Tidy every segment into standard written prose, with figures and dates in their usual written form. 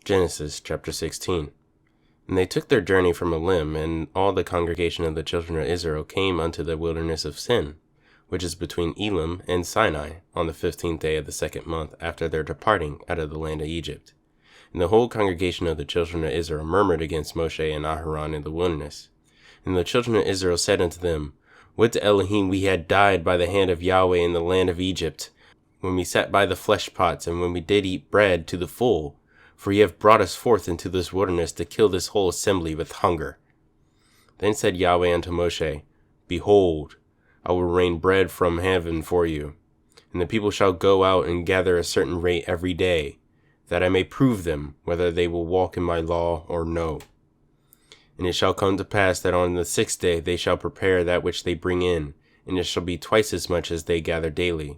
Genesis chapter 16. And they took their journey from Elim, and all the congregation of the children of Israel came unto the wilderness of Sin, which is between Elim and Sinai, on the 15th day of the 2nd month after their departing out of the land of Egypt. And the whole congregation of the children of Israel murmured against Moshe and Aharon in the wilderness. And the children of Israel said unto them, Would to Elohim we had died by the hand of Yahweh in the land of Egypt, when we sat by the flesh pots, and when we did eat bread to the full. For ye have brought us forth into this wilderness to kill this whole assembly with hunger. Then said Yahweh unto Moshe, Behold, I will rain bread from heaven for you, and the people shall go out and gather a certain rate every day, that I may prove them whether they will walk in my law or no. And it shall come to pass that on the 6th day they shall prepare that which they bring in, and it shall be twice as much as they gather daily.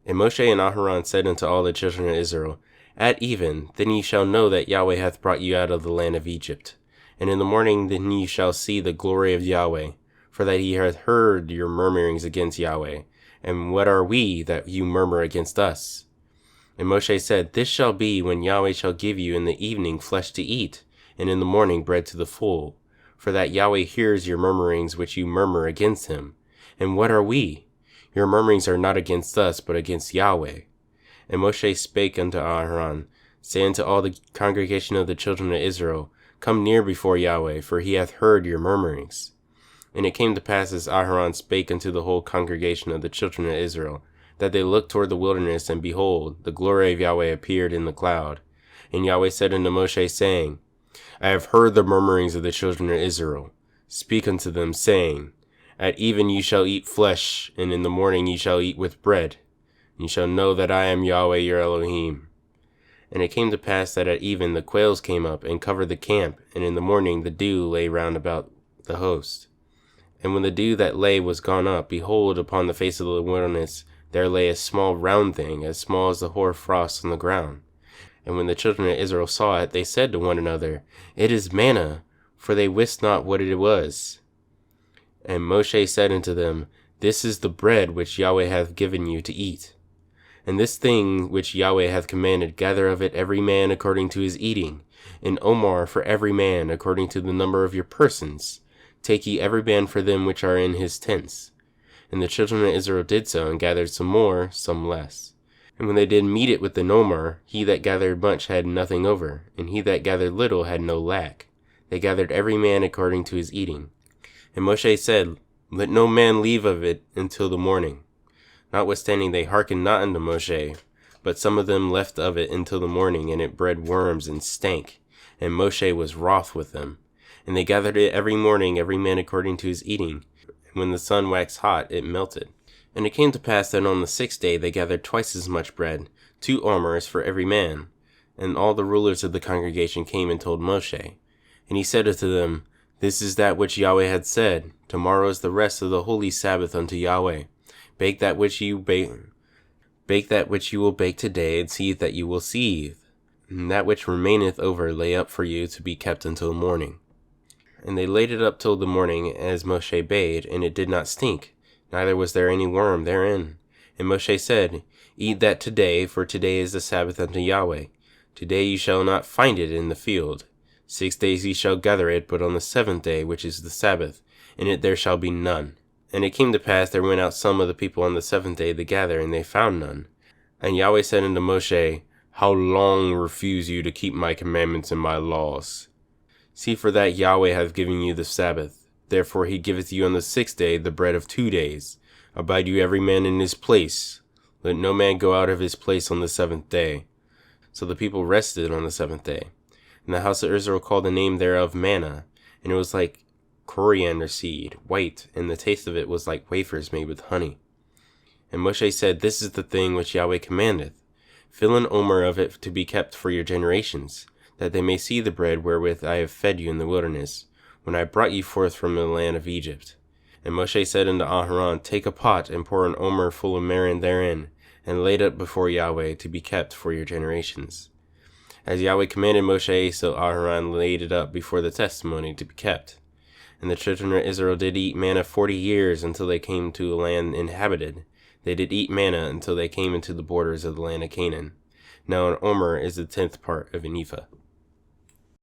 And Moshe and Aharon said unto all the children of Israel, At even, then ye shall know that Yahweh hath brought you out of the land of Egypt. And in the morning then ye shall see the glory of Yahweh, for that he hath heard your murmurings against Yahweh. And what are we that you murmur against us? And Moshe said, This shall be when Yahweh shall give you in the evening flesh to eat, and in the morning bread to the full. For that Yahweh hears your murmurings which you murmur against him. And what are we? Your murmurings are not against us, but against Yahweh. And Moshe spake unto Aharon, saying to all the congregation of the children of Israel, Come near before Yahweh, for he hath heard your murmurings. And it came to pass as Aharon spake unto the whole congregation of the children of Israel, that they looked toward the wilderness, and behold, the glory of Yahweh appeared in the cloud. And Yahweh said unto Moshe, saying, I have heard the murmurings of the children of Israel. Speak unto them, saying, At even ye shall eat flesh, and in the morning ye shall eat with bread. Ye shall know that I am Yahweh your Elohim. And it came to pass that at even the quails came up and covered the camp, and in the morning the dew lay round about the host. And when the dew that lay was gone up, behold, upon the face of the wilderness there lay a small round thing, as small as the hoar frost on the ground. And when the children of Israel saw it, they said to one another, It is manna, for they wist not what it was. And Moshe said unto them, This is the bread which Yahweh hath given you to eat. And this thing which Yahweh hath commanded, gather of it every man according to his eating, an omer for every man according to the number of your persons. Take ye every man for them which are in his tents. And the children of Israel did so, and gathered some more, some less. And when they did meet it with the omer, he that gathered much had nothing over, and he that gathered little had no lack. They gathered every man according to his eating. And Moshe said, Let no man leave of it until the morning. Notwithstanding they hearkened not unto Moshe, but some of them left of it until the morning, and it bred worms and stank. And Moshe was wroth with them. And they gathered it every morning, every man according to his eating. And when the sun waxed hot, it melted. And it came to pass that on the 6th day they gathered twice as much bread, 2 omers for every man. And all the rulers of the congregation came and told Moshe. And he said unto them, This is that which Yahweh had said, Tomorrow is the rest of the holy Sabbath unto Yahweh. Bake that which you will bake today, and see that you will seethe. And that which remaineth over lay up for you to be kept until the morning. And they laid it up till the morning, as Moshe bade, and it did not stink, neither was there any worm therein. And Moshe said, Eat that today, for today is the Sabbath unto Yahweh. Today ye shall not find it in the field. 6 days ye shall gather it, but on the 7th day, which is the Sabbath, in it there shall be none. And it came to pass, there went out some of the people on the 7th day to gather, and they found none. And Yahweh said unto Moshe, How long refuse you to keep my commandments and my laws? See, for that Yahweh hath given you the Sabbath. Therefore he giveth you on the 6th day the bread of 2 days. Abide you every man in his place. Let no man go out of his place on the 7th day. So the people rested on the 7th day. And the house of Israel called the name thereof manna, and it was like coriander seed, white, and the taste of it was like wafers made with honey. And Moshe said, This is the thing which Yahweh commandeth. Fill an omer of it to be kept for your generations, that they may see the bread wherewith I have fed you in the wilderness, when I brought you forth from the land of Egypt. And Moshe said unto Aharon, Take a pot, and pour an omer full of marin therein, and lay it up before Yahweh, to be kept for your generations. As Yahweh commanded Moshe, so Aharon laid it up before the testimony to be kept. And the children of Israel did eat manna 40 years, until they came to a land inhabited. They did eat manna until they came into the borders of the land of Canaan. Now an omer is the 10th part of an ephah.